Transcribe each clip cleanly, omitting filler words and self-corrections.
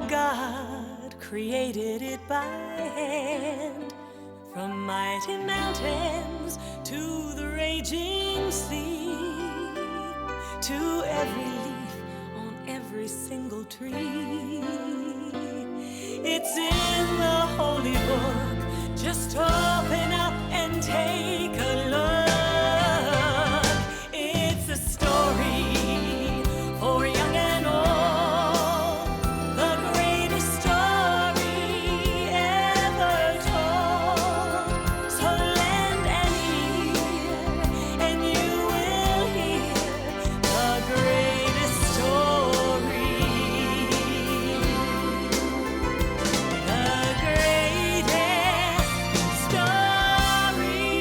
God created it by hand, from mighty mountains to the raging sea, to every leaf on every single tree. It's in the holy book. Just open up and take a look. It's a story for young and old, the greatest story ever told. So lend an ear and you will hear the greatest story. The greatest story.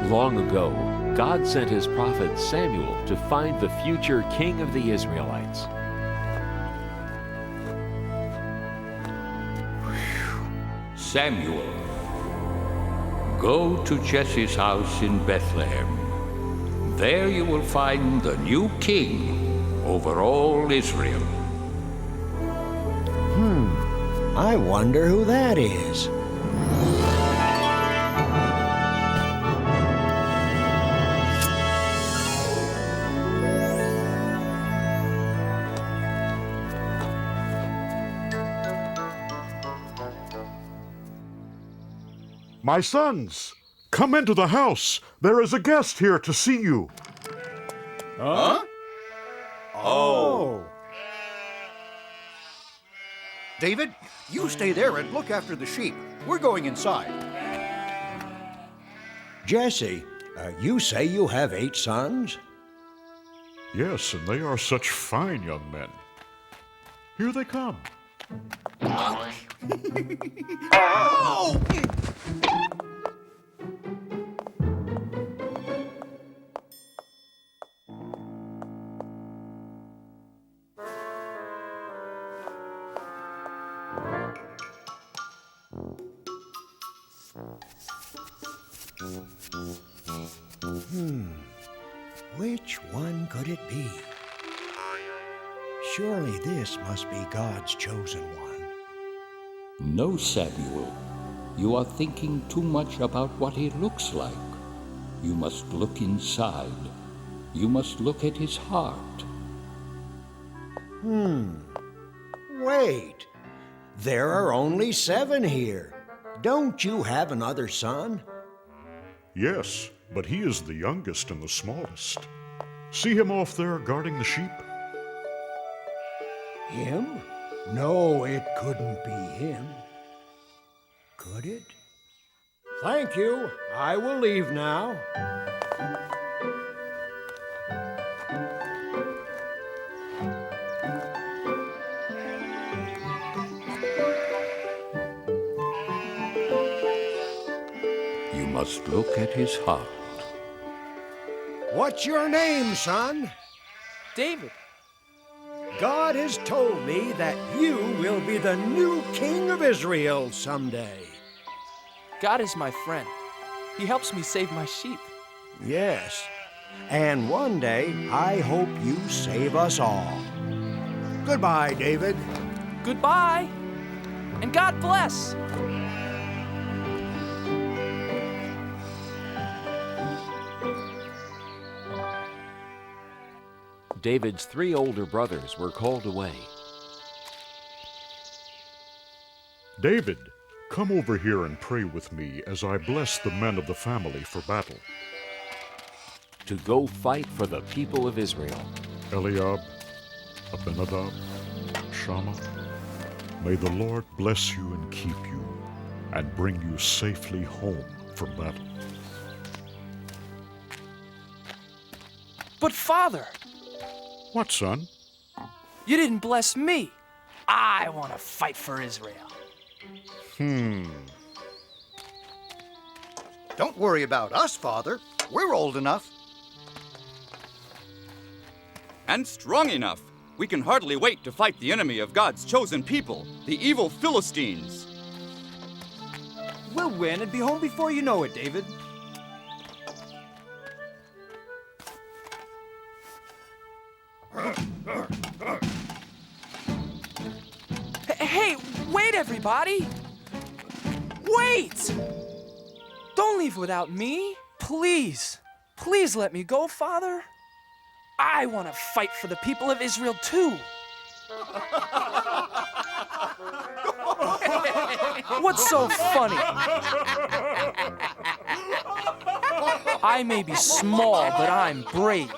Long ago, God sent his prophet Samuel to find the future king of the Israelites. Samuel, go to Jesse's house in Bethlehem. There you will find the new king over all Israel. I wonder who that is. My sons, come into the house. There is a guest here to see you. Huh? Oh. David, you stay there and look after the sheep. We're going inside. Jesse, you say you have 8 sons? Yes, and they are such fine young men. Here they come. Oh! Which one could it be? Surely this must be God's chosen one. No, Samuel, you are thinking too much about what he looks like. You must look inside. You must look at his heart. Wait. There are only 7 here. Don't you have another son? Yes, but he is the youngest and the smallest. See him off there guarding the sheep? Him? No, it couldn't be him. Could it? Thank you. I will leave now. You must look at his heart. What's your name, son? David. God has told me that you will be the new king of Israel someday. God is my friend. He helps me save my sheep. Yes, and one day I hope you save us all. Goodbye, David. Goodbye, and God bless. David's 3 older brothers were called away. David, come over here and pray with me as I bless the men of the family for battle. To go fight for the people of Israel. Eliab, Abinadab, Shammah, may the Lord bless you and keep you, and bring you safely home from battle. But Father, What, son? you didn't bless me. I want to fight for Israel. Don't worry about us, Father. We're old enough. And strong enough. We can hardly wait to fight the enemy of God's chosen people, the evil Philistines. We'll win and be home before you know it, David. Hey, wait, everybody! Wait! Don't leave without me. Please. Please let me go, Father. I want to fight for the people of Israel, too. What's so funny? I may be small, but I'm brave.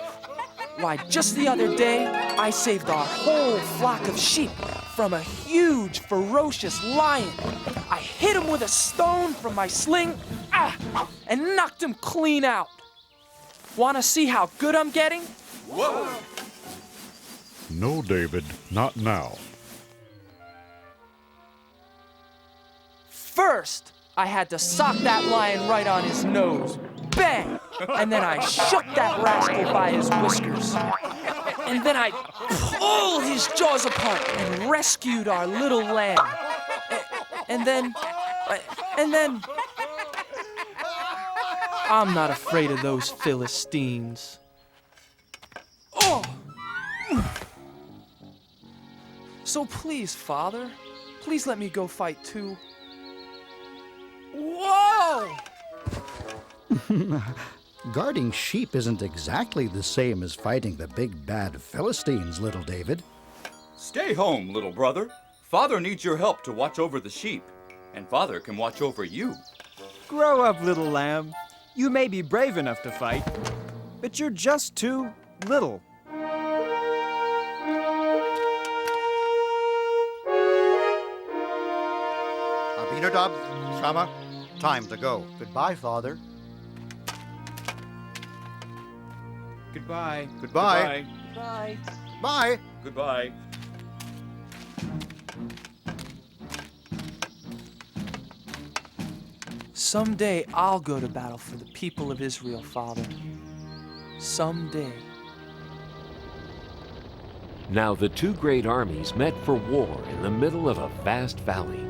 Why, just the other day, I saved our whole flock of sheep from a huge, ferocious lion. I hit him with a stone from my sling, and knocked him clean out. Want to see how good I'm getting? Whoa! No, David, not now. First, I had to sock that lion right on his nose. Bang! And then I shook that rascal by his whiskers. And then I pulled his jaws apart and rescued our little lamb. And then... I'm not afraid of those Philistines. Oh! So please, Father, please let me go fight too. Whoa! Guarding sheep isn't exactly the same as fighting the big bad Philistines, little David. Stay home, little brother. Father needs your help to watch over the sheep, and Father can watch over you. Grow up, little lamb. You may be brave enough to fight, but you're just too little. Abinadab, Shama, time to go. Goodbye, Father. Goodbye. Goodbye. Bye. Bye. Goodbye. Someday I'll go to battle for the people of Israel, Father. Someday. Now the two great armies met for war in the middle of a vast valley.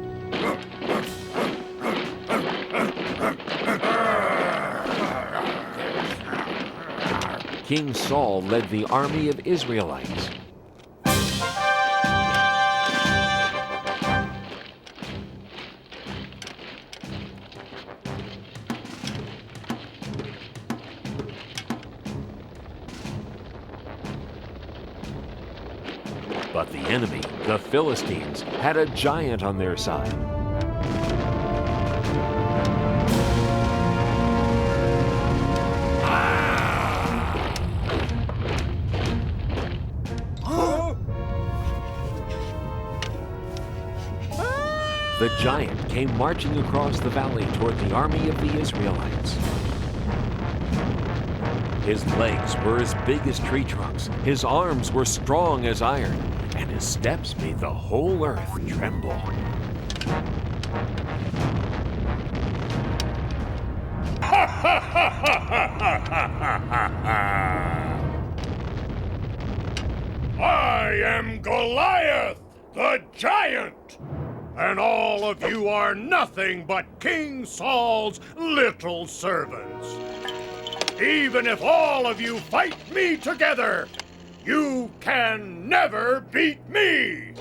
King Saul led the army of Israelites. But the enemy, the Philistines, had a giant on their side. The giant came marching across the valley toward the army of the Israelites. His legs were as big as tree trunks, his arms were strong as iron, and his steps made the whole earth tremble. I am Goliath, the giant, and all of you are nothing but King Saul's little servants. Even if all of you fight me together, you can never beat me!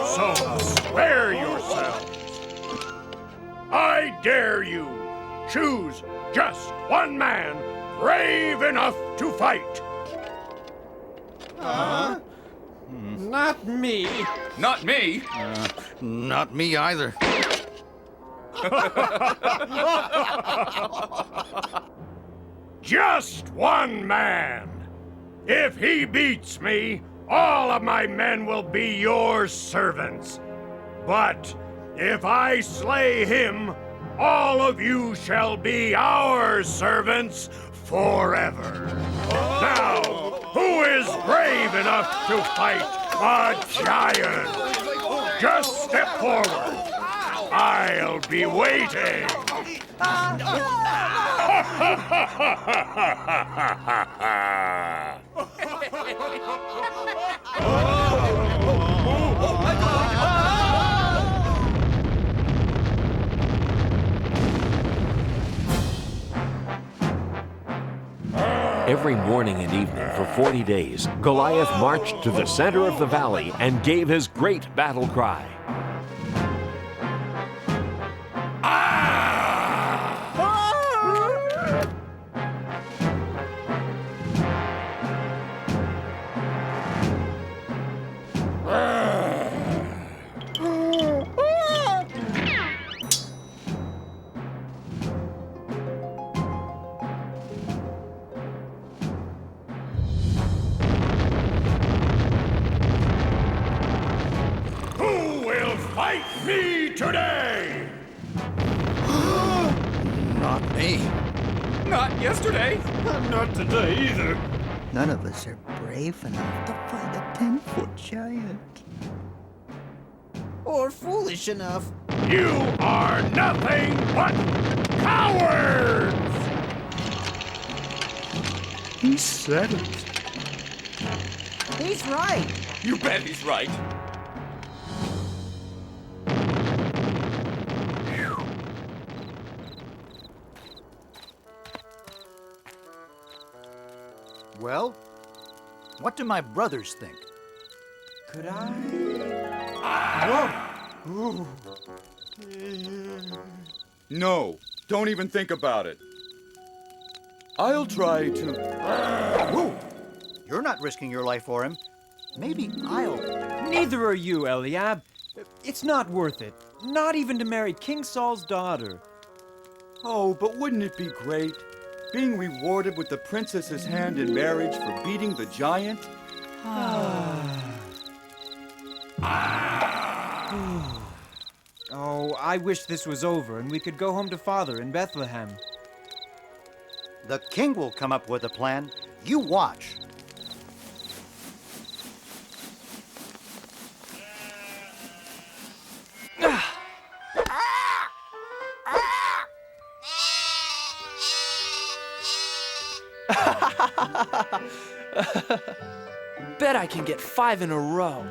So spare yourselves. I dare you. Choose just one man brave enough to fight. Not me. Not me! Not me either. Just one man. If he beats me, all of my men will be your servants. But if I slay him, all of you shall be our servants forever. Now, who is brave enough to fight a giant? Just step forward. I'll be waiting. Every morning and evening for 40 days, Goliath marched to the center of the valley and gave his great battle cry. Fight me today! Not me. Not yesterday. Not today either. None of us are brave enough to fight a 10-foot giant. Or foolish enough. You are nothing but cowards! He said it. He's right. You bet he's right. Well, what do my brothers think? Could I? No, don't even think about it. I'll try to... Whoa! You're not risking your life for him. Maybe I'll... Neither are you, Eliab. It's not worth it. Not even to marry King Saul's daughter. Oh, but wouldn't it be great? Being rewarded with the princess's hand in marriage for beating the giant? Oh, I wish this was over and we could go home to Father in Bethlehem. The king will come up with a plan. You watch. Bet I can get 5 in a row.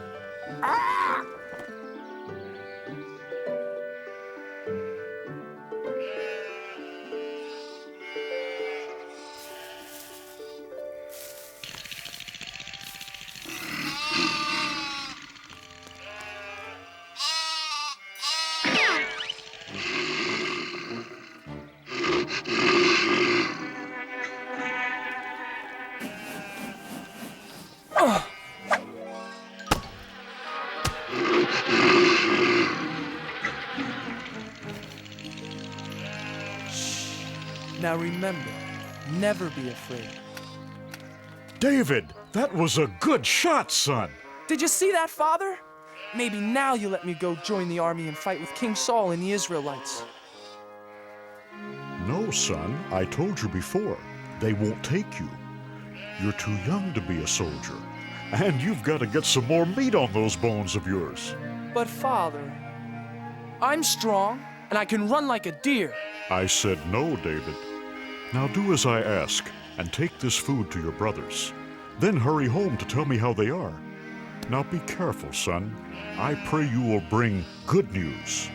Now remember, never be afraid. David, that was a good shot, son. Did you see that, Father? Maybe now you'll let me go join the army and fight with King Saul and the Israelites. No, son, I told you before. They won't take you. You're too young to be a soldier. And you've got to get some more meat on those bones of yours. But Father, I'm strong and I can run like a deer. I said no, David. Now do as I ask and take this food to your brothers. Then hurry home to tell me how they are. Now be careful, son. I pray you will bring good news.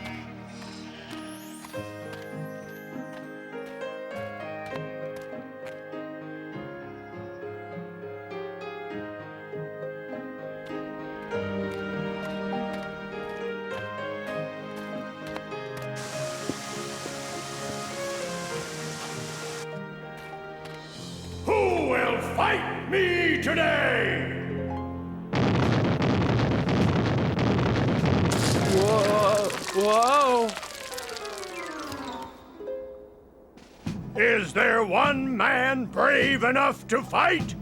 Who will fight me today? Whoa! Is there one man brave enough to fight?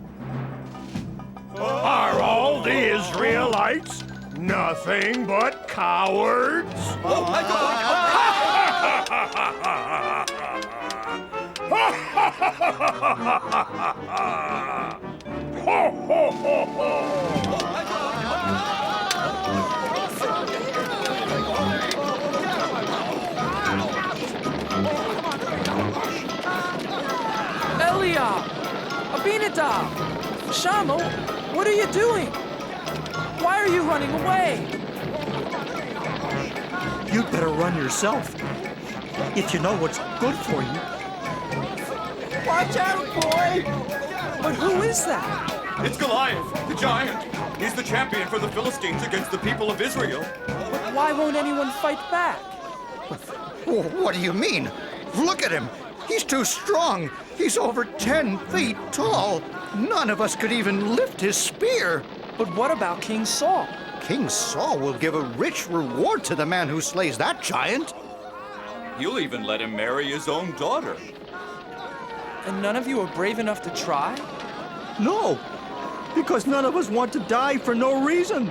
Are all the Israelites nothing but cowards? Oh, my God! Ho, ho, ho, ho! Eliab! Abinadab! Shama, what are you doing? Why are you running away? You'd better run yourself. If you know what's good for you. Watch out, boy! But who is that? It's Goliath, the giant. He's the champion for the Philistines against the people of Israel. But why won't anyone fight back? What do you mean? Look at him. He's too strong. He's over 10 feet tall. None of us could even lift his spear. But what about King Saul? King Saul will give a rich reward to the man who slays that giant. He'll even let him marry his own daughter. And none of you are brave enough to try? No, because none of us want to die for no reason.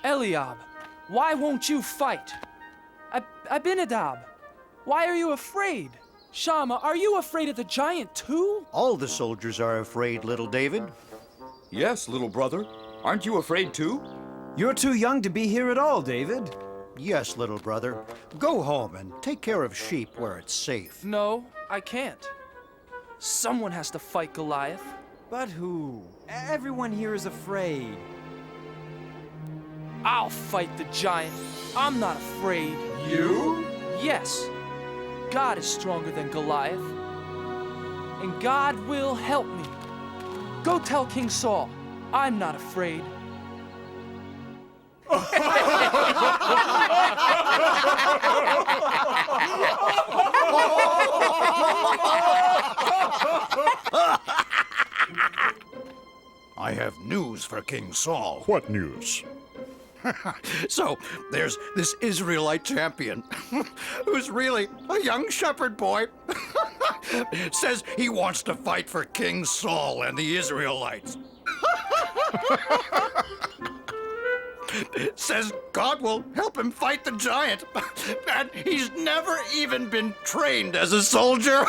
Eliab, why won't you fight? Abinadab, why are you afraid? Shammah, are you afraid of the giant too? All the soldiers are afraid, little David. Yes, little brother. Aren't you afraid too? You're too young to be here at all, David. Yes, little brother. Go home and take care of sheep where it's safe. No, I can't. Someone has to fight Goliath. But who? Everyone here is afraid. I'll fight the giant. I'm not afraid. You? Yes. God is stronger than Goliath. And God will help me. Go tell King Saul, I'm not afraid. I have news for King Saul. What news? So, there's this Israelite champion who's really a young shepherd boy. Says he wants to fight for King Saul and the Israelites. Says God will help him fight the giant. And he's never even been trained as a soldier.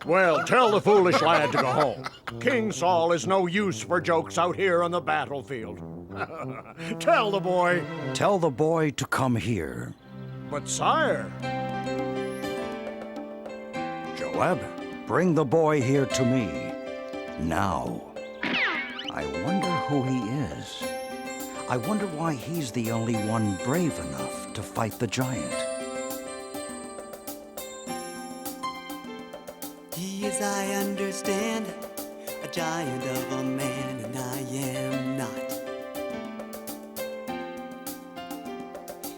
Well, tell the foolish lad to go home. King Saul is no use for jokes out here on the battlefield. Tell the boy. Tell the boy to come here. But sire. Joab, bring the boy here to me. Now. I wonder who he is. I wonder why he's the only one brave enough to fight the giant. He is, I understand, a giant of a man, and I am not.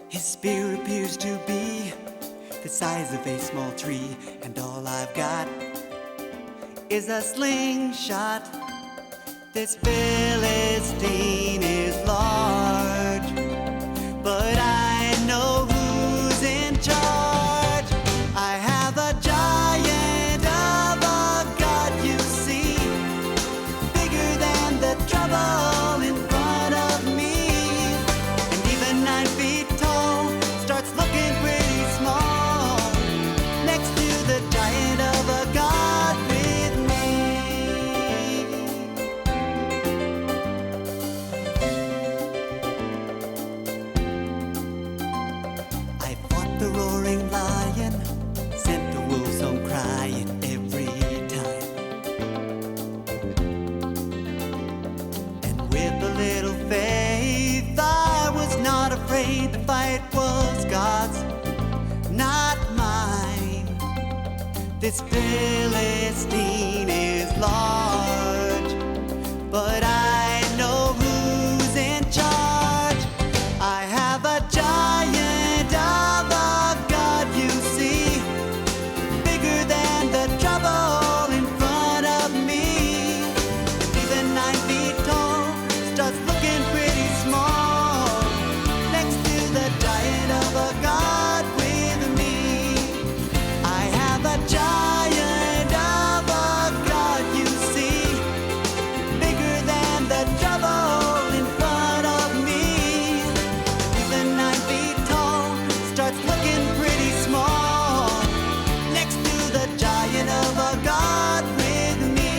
His spear appears to be the size of a small tree, and all I've got is a slingshot. This Philistine is large, but I know who's in charge. I have a giant of a God, you see, bigger than the trouble in front of me. And even 9 feet tall starts looking pretty small next to the giant of a God with me. I fought the roaring lion, sent the wolves home crying every time. And with a little faith, I was not afraid. The fight was God's, not mine. This Philistine is large, but I know who's in charge. I have a giant of a God, you see, bigger than the trouble in front of me. Even 9 feet tall starts looking pretty small next to the giant of a God with me. I have a giant of a God, you see, bigger than the trouble in front of me. Even 9 feet tall starts looking pretty small next to the giant of a God with me.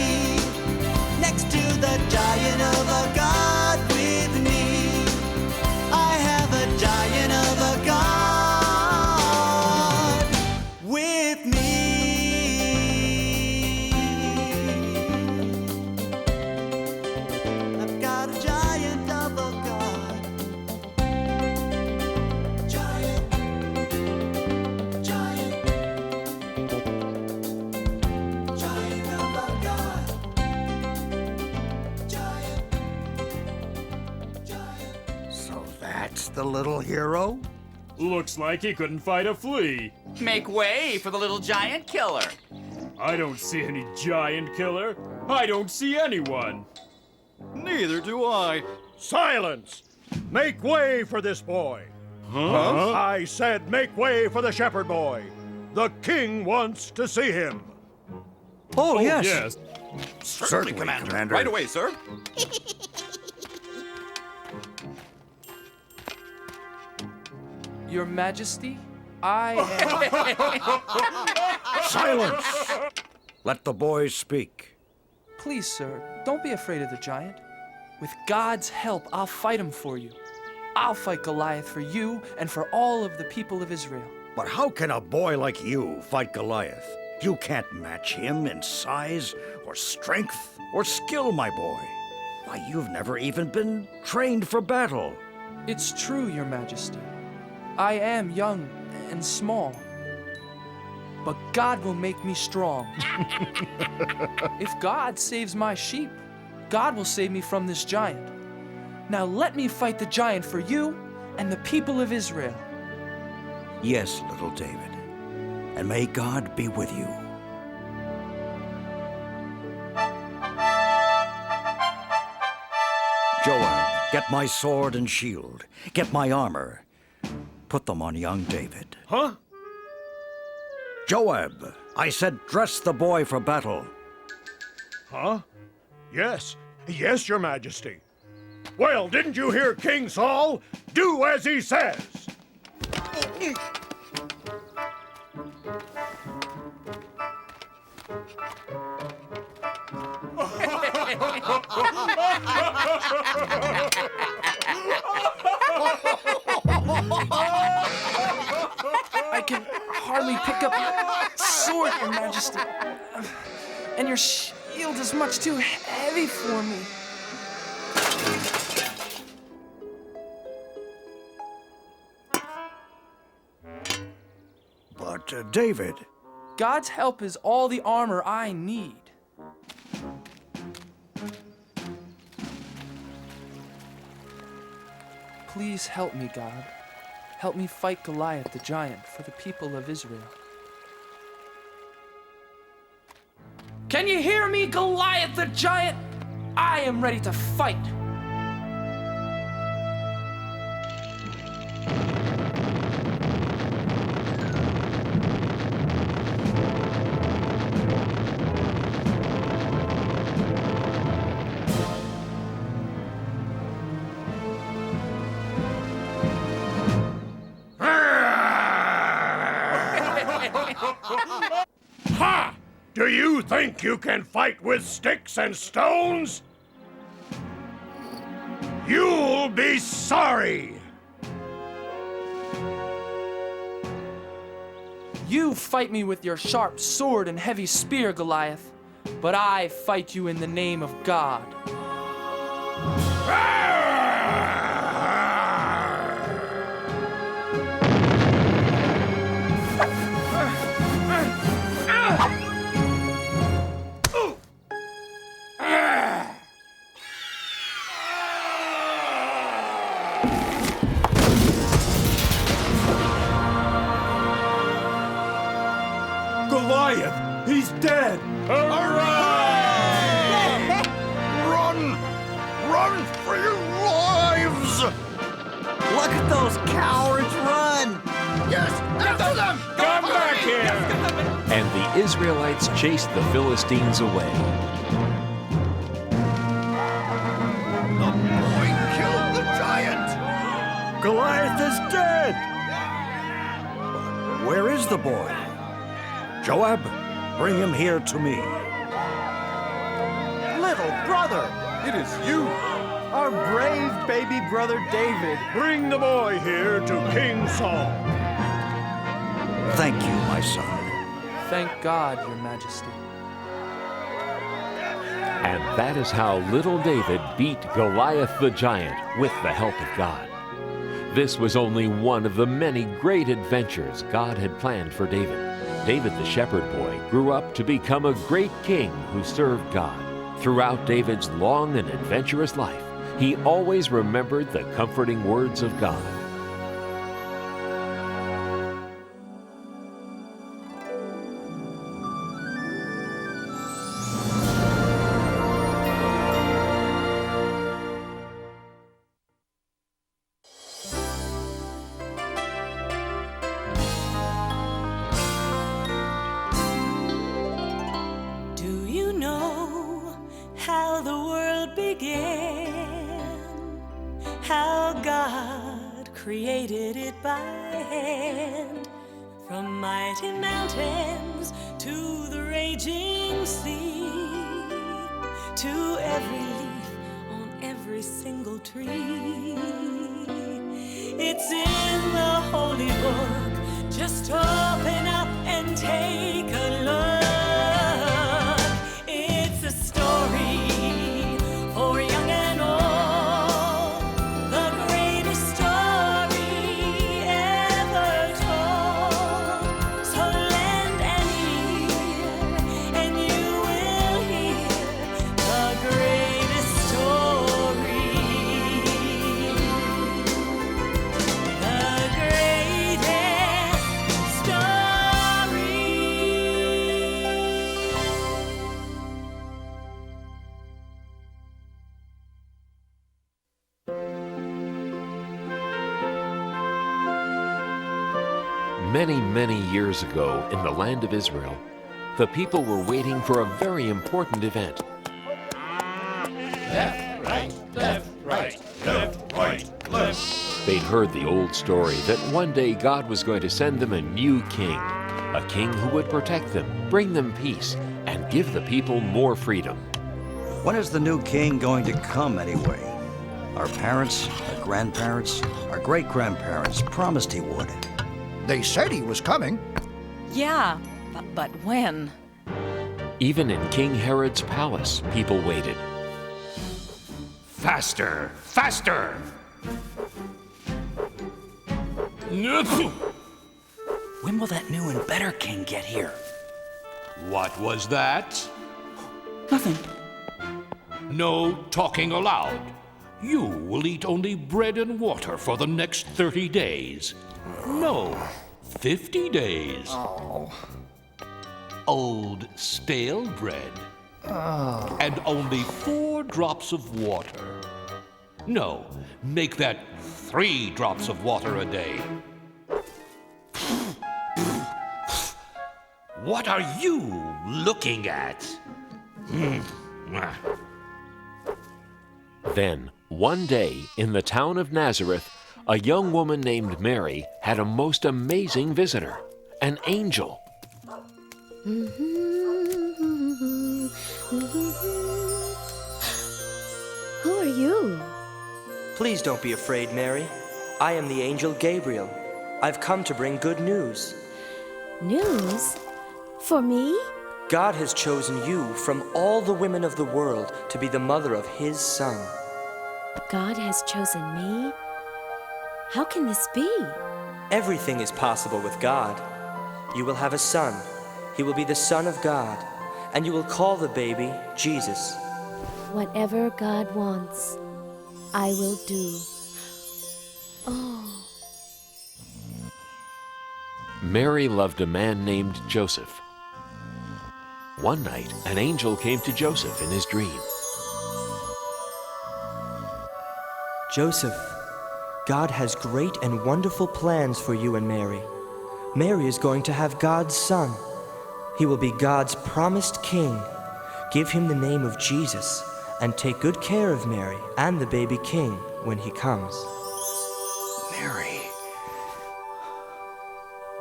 Next to the giant of a God with me. I have a giant of a God with me. the little hero? Looks like he couldn't fight a flea. Make way for the little giant killer. I don't see any giant killer. I don't see anyone. Neither do I. Silence! Make way for this boy. Huh? I said make way for the shepherd boy. The king wants to see him. Oh, yes. Yes. Certainly, Commander. Right away, sir. Your Majesty, I am... Silence! Let the boys speak. Please, sir, don't be afraid of the giant. With God's help, I'll fight him for you. I'll fight Goliath for you and for all of the people of Israel. But how can a boy like you fight Goliath? You can't match him in size or strength or skill, my boy. Why, you've never even been trained for battle. It's true, Your Majesty. I am young and small. But God will make me strong. If God saves my sheep, God will save me from this giant. Now let me fight the giant for you and the people of Israel. Yes, little David. And may God be with you. Joab, get my sword and shield. Get my armor. Put them on young David. Huh? Joab, I said dress the boy for battle. Huh? Yes. Yes, Your Majesty. Well, didn't you hear King Saul? Do as he says. I can hardly pick up your sword, Your Majesty. And your shield is much too heavy for me. But, David... God's help is all the armor I need. Please help me, God. Help me fight Goliath the giant for the people of Israel. Can you hear me, Goliath the giant? I am ready to fight. Ha! Do you think you can fight with sticks and stones? You'll be sorry! You fight me with your sharp sword and heavy spear, Goliath, but I fight you in the name of God. Goliath! He's dead! Hooray! Run! Run for your lives! Look at those cowards run! Yes! After them! Come back here! And the Israelites chased the Philistines away. The boy killed the giant! Goliath is dead! But where is the boy? Joab, bring him here to me. Little brother! It is you! Our brave baby brother David. Bring the boy here to King Saul. Thank you, my son. Thank God, Your Majesty. And that is how little David beat Goliath the giant with the help of God. This was only one of the many great adventures God had planned for David. David the shepherd boy grew up to become a great king who served God. Throughout David's long and adventurous life, he always remembered the comforting words of God. world began, how God created it by hand, from mighty mountains to the raging sea, to every leaf on every single tree. It's in the holy book. Just open up and take a look. It's a story for young and old, the greatest story ever told. So lend an ear and you will hear the greatest story. The greatest story. Many, many years ago in the land of Israel, the people were waiting for a very important event. Left, right, left, right, left, right, left. They'd heard the old story that one day God was going to send them a new king, a king who would protect them, bring them peace, and give the people more freedom. When is the new king going to come anyway? Our parents, our grandparents, our great-grandparents promised he would. They said he was coming. Yeah, but when? Even in King Herod's palace, people waited. Faster, faster! When will that new and better king get here? What was that? Nothing. No talking aloud. You will eat only bread and water for the next 30 days. No, 50 days. Old stale bread. And only 4 drops of water. No, make that 3 drops of water a day. What are you looking at? Then, one day, in the town of Nazareth, a young woman named Mary had a most amazing visitor, an angel. Who are you? Please don't be afraid, Mary. I am the angel Gabriel. I've come to bring good news. News? For me? God has chosen you from all the women of the world to be the mother of His Son. God has chosen me? How can this be? Everything is possible with God. You will have a son. He will be the Son of God, and you will call the baby Jesus. Whatever God wants, I will do. Oh. Mary loved a man named Joseph. One night, an angel came to Joseph in his dream. Joseph, God has great and wonderful plans for you and Mary. Mary is going to have God's son. He will be God's promised king. Give him the name of Jesus and take good care of Mary and the baby king when he comes. Mary.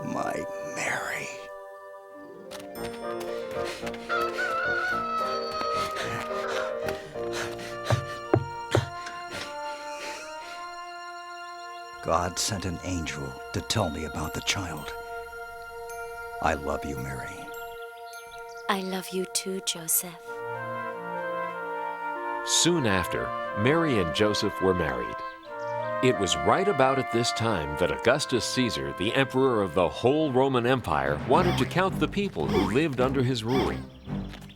My Mary. God sent an angel to tell me about the child. I love you, Mary. I love you too, Joseph. Soon after, Mary and Joseph were married. It was right about at this time that Augustus Caesar, the emperor of the whole Roman Empire, wanted to count the people who lived under his rule.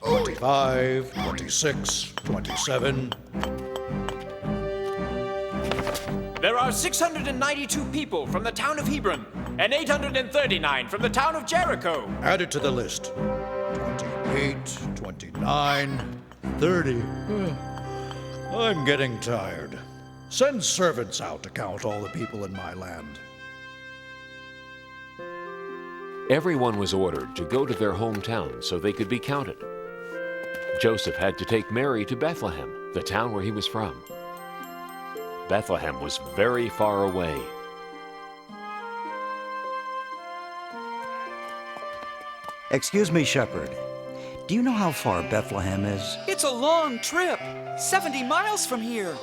25, 26, 27. There are 692 people from the town of Hebron, and 839 from the town of Jericho. Add it to the list. 28, 29, 30. I'm getting tired. Send servants out to count all the people in my land. Everyone was ordered to go to their hometown so they could be counted. Joseph had to take Mary to Bethlehem, the town where he was from. Bethlehem was very far away. Excuse me, shepherd. Do you know how far Bethlehem is? It's a long trip. 70 miles from here.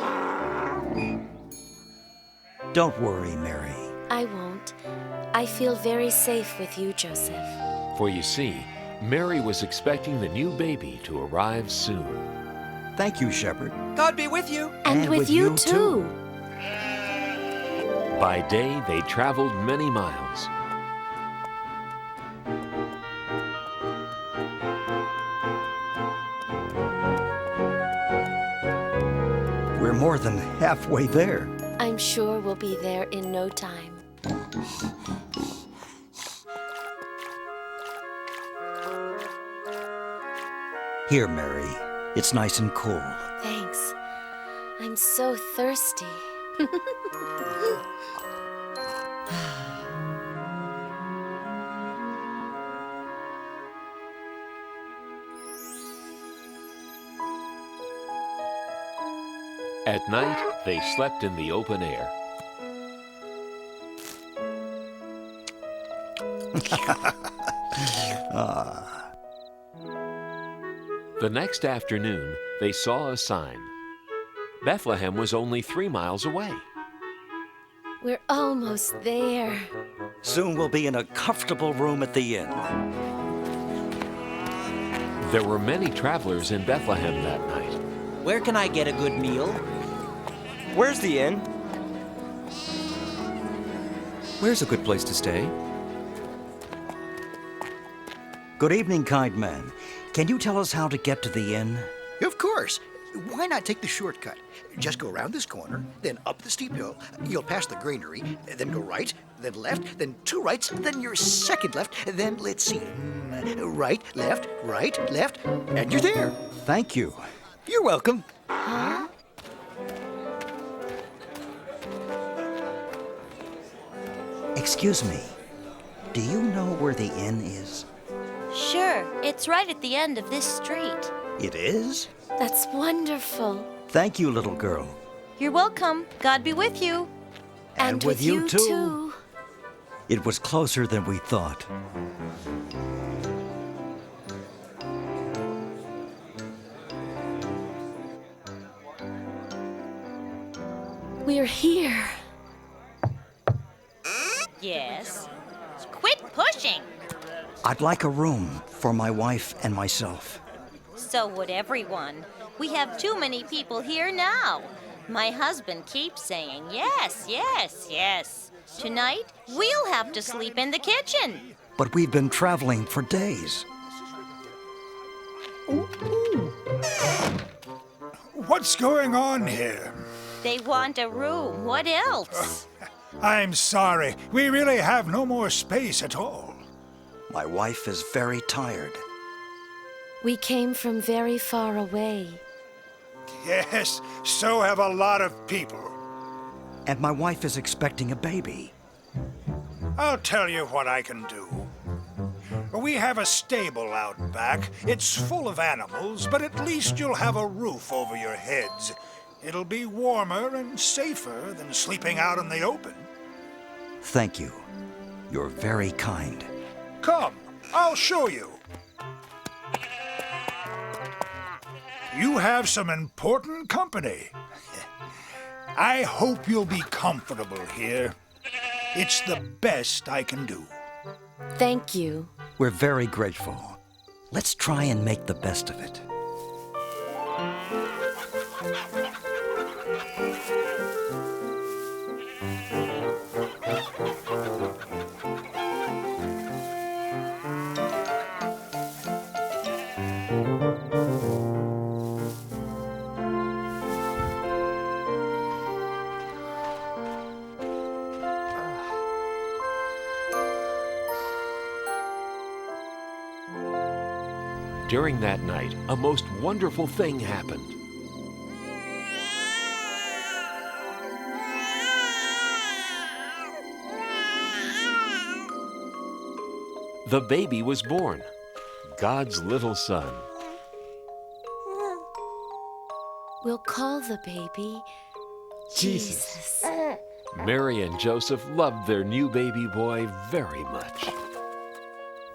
Don't worry, Mary. I won't. I feel very safe with you, Joseph. For you see, Mary was expecting the new baby to arrive soon. Thank you, shepherd. God be with you. And with you too. By day, they traveled many miles. We're more than halfway there. I'm sure we'll be there in no time. Here, Mary. It's nice and cool. Thanks. I'm so thirsty. At night, they slept in the open air. The next afternoon, they saw a sign. Bethlehem was only 3 miles away. We're almost there. Soon we'll be in a comfortable room at the inn. There were many travelers in Bethlehem that night. Where can I get a good meal? Where's the inn? Where's a good place to stay? Good evening, kind man. Can you tell us how to get to the inn? Of course. Why not take the shortcut? Just go around this corner, then up the steep hill. You'll pass the granary, then go right, then left, then 2 rights, then your second left, then let's see. Right, left, and you're there. Thank you. You're welcome. Huh? Excuse me. Do you know where the inn is? Sure, it's right at the end of this street. It is? That's wonderful. Thank you, little girl. You're welcome. God be with you. And with you too. It was closer than we thought. We're here. Yes. Quit pushing. I'd like a room for my wife and myself. So would everyone. We have too many people here now. My husband keeps saying yes, yes, yes. Tonight, we'll have to sleep in the kitchen. But we've been traveling for days. What's going on here? They want a room. What else? I'm sorry. We really have no more space at all. My wife is very tired. We came from very far away. Yes, so have a lot of people. And my wife is expecting a baby. I'll tell you what I can do. We have a stable out back. It's full of animals, but at least you'll have a roof over your heads. It'll be warmer and safer than sleeping out in the open. Thank you. You're very kind. Come, I'll show you. You have some important company. I hope you'll be comfortable here. It's the best I can do. Thank you. We're very grateful. Let's try and make the best of it. During that night, a most wonderful thing happened. The baby was born, God's little son. We'll call the baby Jesus. Mary and Joseph loved their new baby boy very much.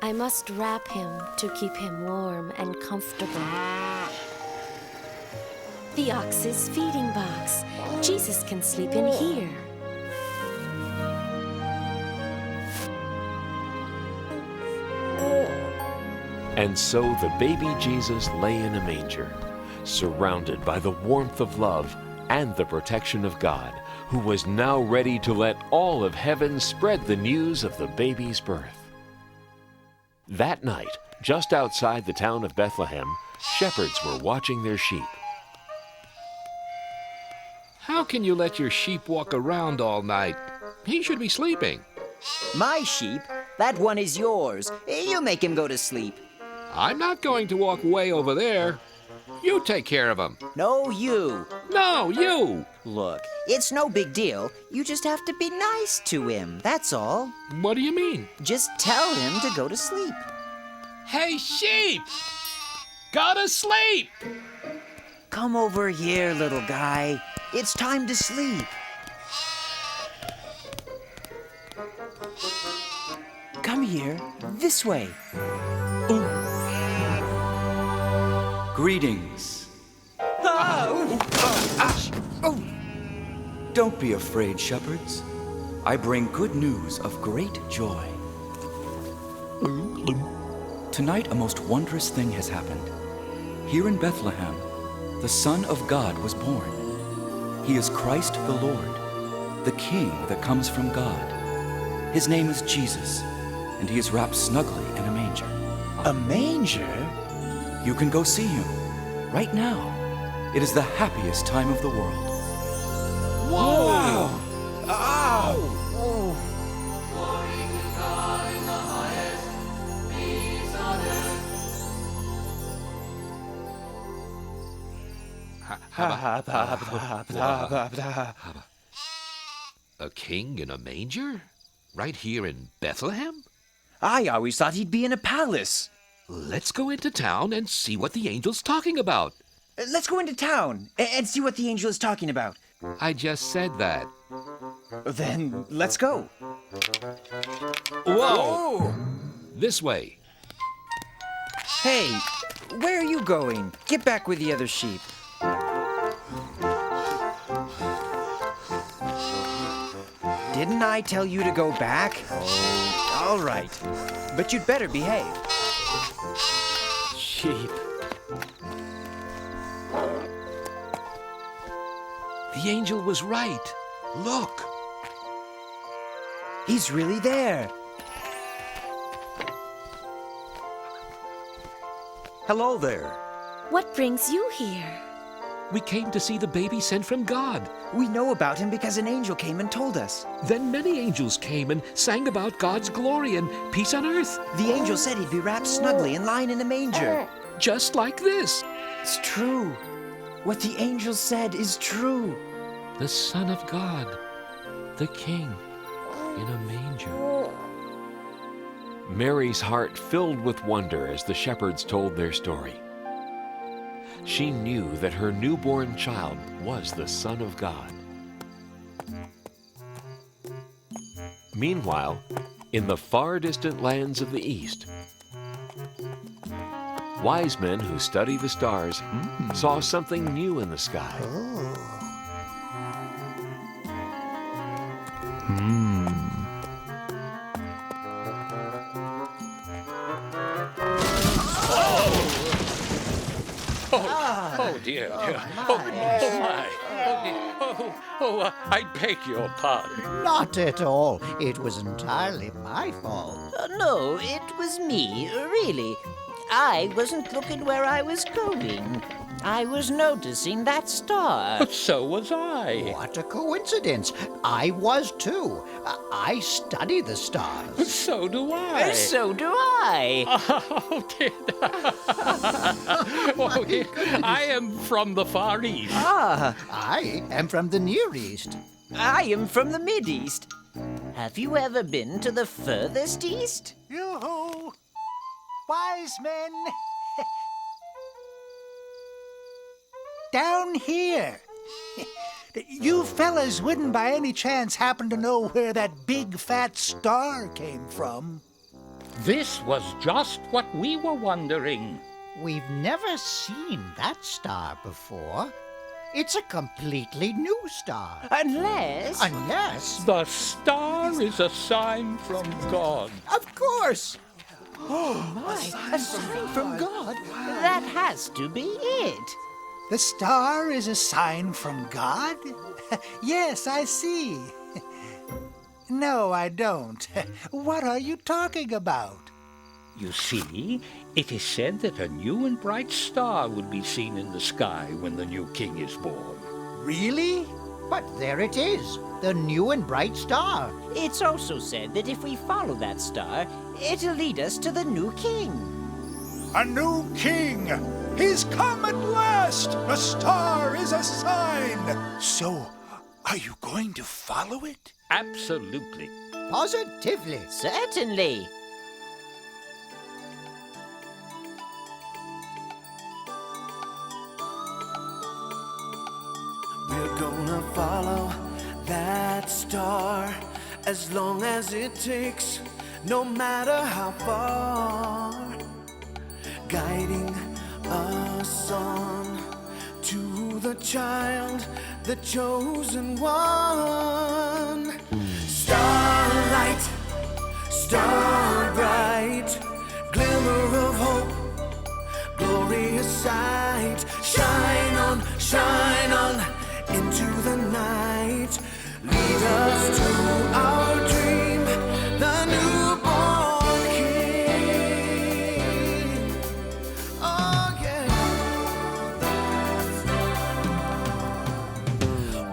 I must wrap him to keep him warm and comfortable. The ox's feeding box. Jesus can sleep in here. And so the baby Jesus lay in a manger, surrounded by the warmth of love and the protection of God, who was now ready to let all of heaven spread the news of the baby's birth. That night, just outside the town of Bethlehem, shepherds were watching their sheep. How can you let your sheep walk around all night? He should be sleeping. My sheep? That one is yours. You make him go to sleep. I'm not going to walk way over there. You take care of him. No, you. No, you. Look, it's no big deal. You just have to be nice to him, that's all. What do you mean? Just tell him to go to sleep. Hey, sheep! Go to sleep! Come over here, little guy. It's time to sleep. Come here, this way. Greetings. Don't be afraid, shepherds. I bring good news of great joy. Tonight, a most wondrous thing has happened. Here in Bethlehem, the Son of God was born. He is Christ the Lord, the King that comes from God. His name is Jesus, and he is wrapped snugly in a manger. A manger? You can go see him right now. It is the happiest time of the world. Whoa! Wow. Ow! A king in a manger? Right here in Bethlehem? I always thought he'd be in a palace. Let's go into town and see what the angel's talking about. Let's go into town and see what the angel is talking about. I just said that. Then let's go. Whoa! This way. Hey, where are you going? Get back with the other sheep. Didn't I tell you to go back? Oh, all right. But you'd better behave. Sheep. The angel was right. Look. He's really there. Hello there. What brings you here? We came to see the baby sent from God. We know about him because an angel came and told us. Then many angels came and sang about God's glory and peace on earth. The angel said he'd be wrapped snugly and lying in a manger. Just like this. It's true. What the angel said is true. The Son of God, the King, in a manger. Mary's heart filled with wonder as the shepherds told their story. She knew that her newborn child was the Son of God. Meanwhile, in the far distant lands of the East, wise men who study the stars saw something new in the sky. Oh dear, dear. Oh my. Oh dear. I beg your pardon. Not at all. It was entirely my fault. No, it was me, really. I wasn't looking where I was going. I was noticing that star. So was I. What a coincidence. I was too. I study the stars. So do I. So do I. Oh dear. Oh dear. I am from the Far East. I am from the Near East. I am from the Mid-East. Have you ever been to the furthest east? Yoo-hoo! Wise men! down here. You fellas wouldn't by any chance happen to know where that big fat star came from? This was just what we were wondering. We've never seen that star before. It's a completely new star. Unless... The star is a sign from God. Of course! Oh, my, a sign from God? That has to be it. The star is a sign from God? Yes, I see. No, I don't. What are you talking about? You see, it is said that a new and bright star will be seen in the sky when the new king is born. Really? But there it is, the new and bright star. It's also said that if we follow that star, it'll lead us to the new king. A new king! He's come at last! The star is a sign! So, are you going to follow it? Absolutely. Positively. Certainly. We're gonna follow that star as long as it takes, no matter how far, guiding us on to the child, the chosen one. Starlight, star bright, glimmer of hope, glorious sight. Shine on into the night. Lead us to our dream, the newborn king. Oh yeah.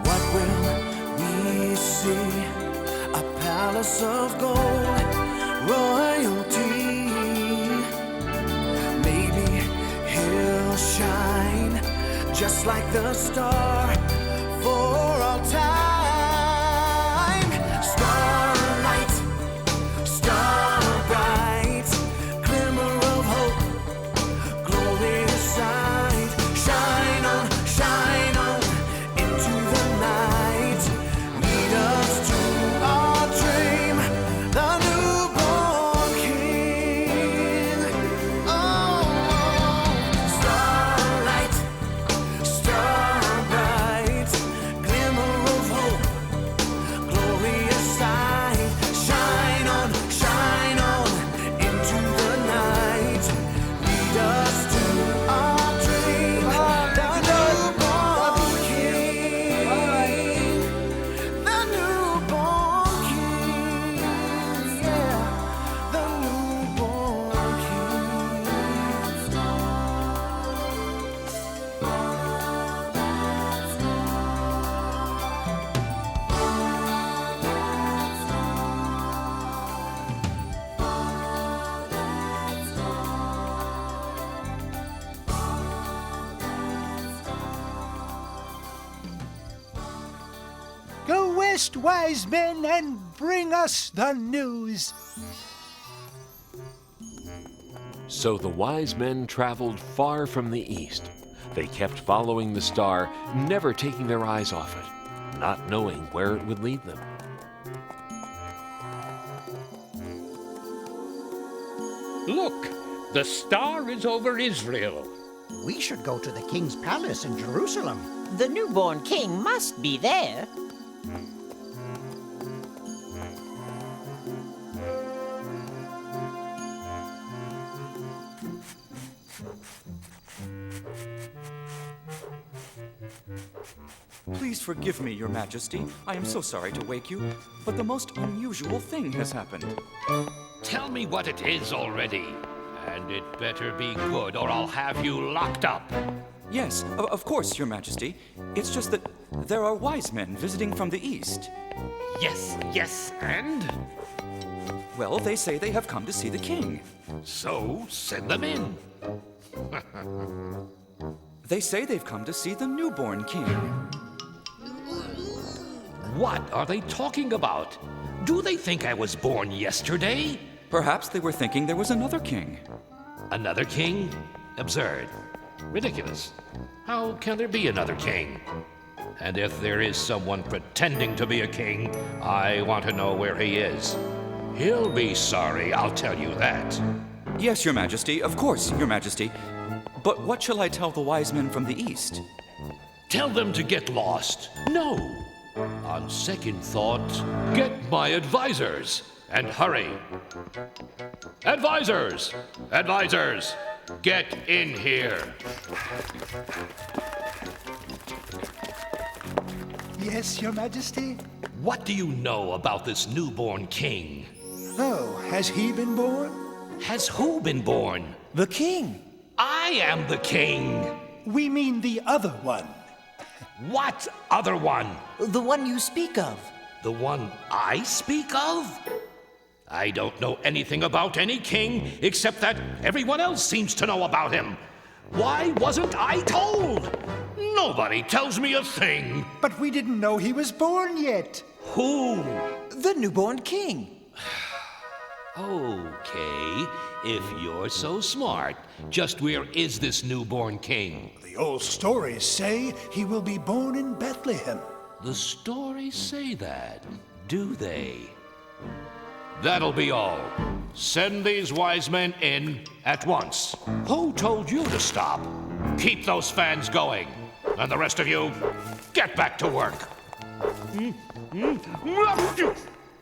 What will we see? A palace of gold, royalty. Maybe he'll shine just like the star for all time. Starlight, star bright, glimmer of hope, glorious sight. Shine on into the night. Lead us to our dream, the newborn king. Oh, starlight, star bright, glimmer of hope, glorious sight. Shine on into the night. Lead us to our dream, the newborn king. The newborn king, yeah, the newborn Go west, wise men, and bring us the news. So the wise men traveled far from the east. They kept following the star, never taking their eyes off it, not knowing where it would lead them. Look, the star is over Israel. We should go to the king's palace in Jerusalem. The newborn king must be there. Please forgive me, Your Majesty. I am so sorry to wake you, but the most unusual thing has happened. Tell me what it is already. And it better be good, or I'll have you locked up. Yes, of course, Your Majesty. It's just that there are wise men visiting from the east. Yes, and? Well, they say they have come to see the king. So, send them in. They say they've come to see the newborn king. What are they talking about? Do they think I was born yesterday? Perhaps they were thinking there was another king. Another king? Absurd. Ridiculous. How can there be another king? And if there is someone pretending to be a king, I want to know where he is. He'll be sorry, I'll tell you that. Yes, Your Majesty, of course, Your Majesty. But what shall I tell the wise men from the east? Tell them to get lost. No. On second thought, get my advisors. And hurry. Advisors! Advisors! Get in here. Yes, Your Majesty? What do you know about this newborn king? Oh, has he been born? Has who been born? The king. I am the king. We mean the other one. What other one? The one you speak of. The one I speak of? I don't know anything about any king except that everyone else seems to know about him. Why wasn't I told? Nobody tells me a thing. But we didn't know he was born yet. Who? The newborn king. Okay, if you're so smart, just where is this newborn king? The old stories say he will be born in Bethlehem. The stories say that, do they? That'll be all. Send these wise men in at once. Who told you to stop? Keep those fans going. And the rest of you, get back to work.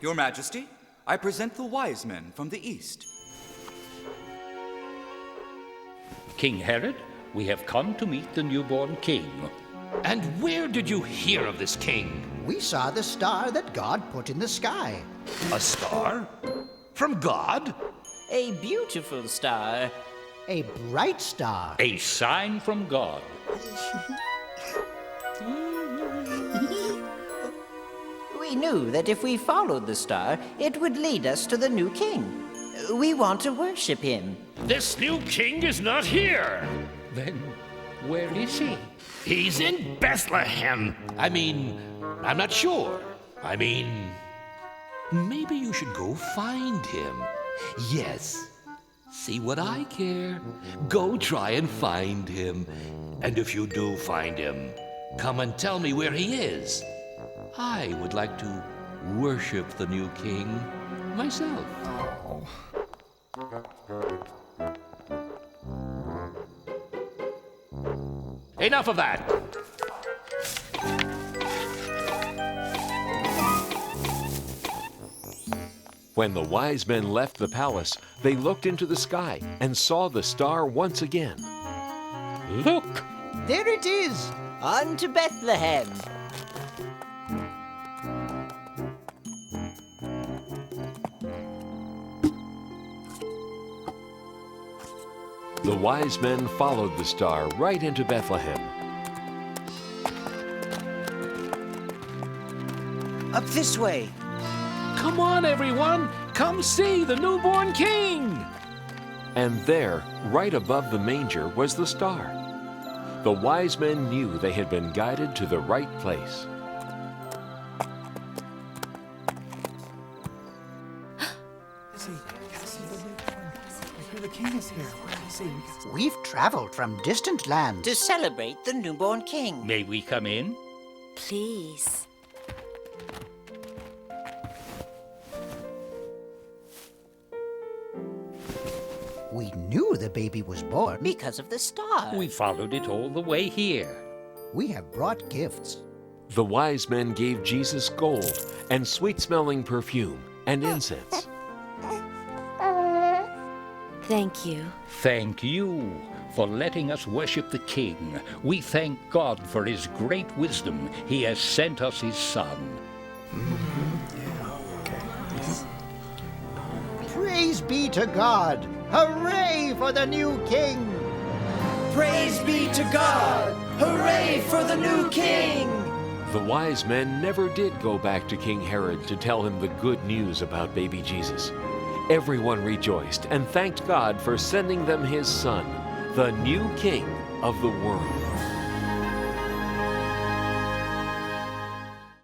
Your Majesty, I present the wise men from the east. King Herod, we have come to meet the newborn king. And where did you hear of this king? We saw the star that God put in the sky. A star? From God? A beautiful star. A bright star. A sign from God. We knew that if we followed the star, it would lead us to the new king. We want to worship him. This new king is not here. Then where is he? He's in Bethlehem. I'm not sure. Maybe you should go find him. Yes. See what I care. Go try and find him. And if you do find him, come and tell me where he is. I would like to worship the new king myself. Enough of that. When the wise men left the palace, they looked into the sky and saw the star once again. Look! There it is! On to Bethlehem! The wise men followed the star right into Bethlehem. Up this way. Come on, everyone! Come see the newborn king! And there, right above the manger, was the star. The wise men knew they had been guided to the right place. The king is here. We've traveled from distant lands to celebrate the newborn king. May we come in? Please. We knew the baby was born because of the star. We followed it all the way here. We have brought gifts. The wise men gave Jesus gold and sweet-smelling perfume and incense. Thank you. Thank you for letting us worship the King. We thank God for his great wisdom. He has sent us his Son. Praise be to God! Hooray for the new king! Praise be to God! Hooray for the new king! The wise men never did go back to King Herod to tell him the good news about baby Jesus. Everyone rejoiced and thanked God for sending them his son, the new king of the world.